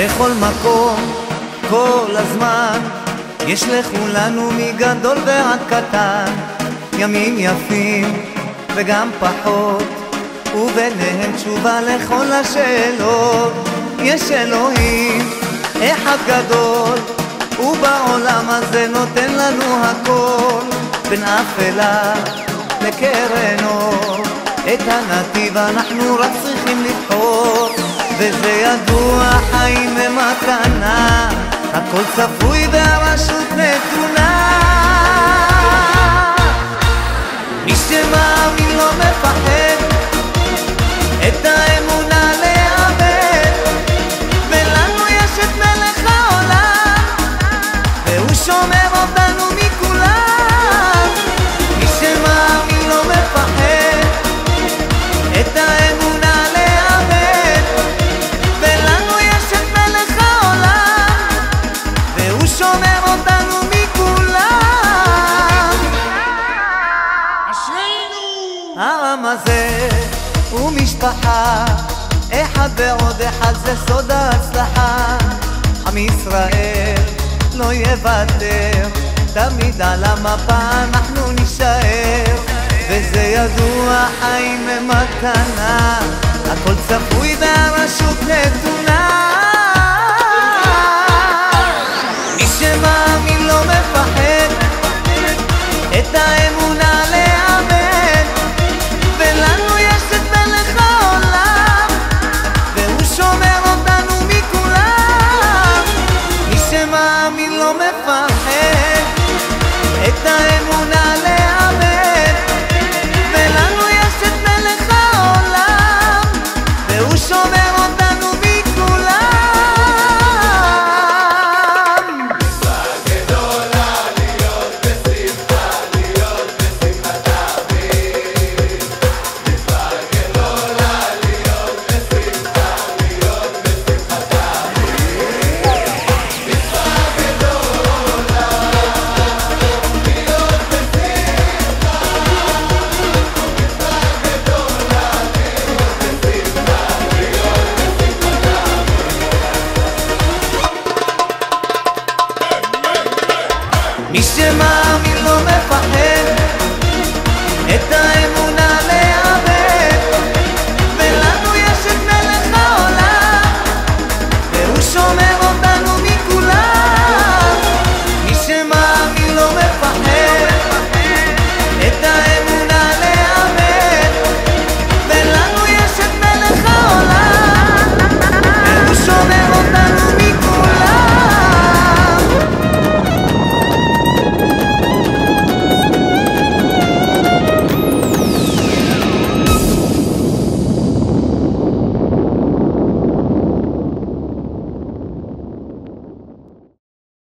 בכל מקום, כל הזמן, יש לכולנו מגדול ועד קטן, ימים יפים וגם פחות, וביניהם תשובה לכל השאלות. יש אלוהים אחד גדול, ובעולם הזה נותן לנו הכל, בין אפלה לקרן אור, את הנתיב אנחנו רק צריכים לבחור. וזה ידוע, חיים ומתנה, הכל צפוי והרשות נתונה. מי שמאמין לא מפחד, את האמונה לאבד, ולנו יש את מלך העולם, והוא שומר אותנו מכולם. מי שמאמין לא מפחד, את האמונה לאבד, ולנו יש את מלך העולם, והוא שומר אותנו מכולם. אשרינו! העם הזה הוא משפחה, אחד ועוד אחד זה סוד ההצלחה. עם ישראל לא יוותר, תמיד על המפה אנחנו נשאר. וזה ידוע, חיים ומתנה, הכל צפוי והרשות נתונה. מי שמאמין לא מפחד, את האמונה לאבד, ולנו יש את מלך העולם, והוא שומר אותנו מכולם. מי שמאמין לא מפחד, את האמונה לאבד, ולנו יש את מלך העולם, והוא שומר אותנו מכולם. מצווה גדולה להיות בשמחה, להיות בשמחת אביב. מצווה גדולה להיות בשמחה, להיות בשמחת אביב. מצווה גדולה להיות בשמחה, מי שמאמין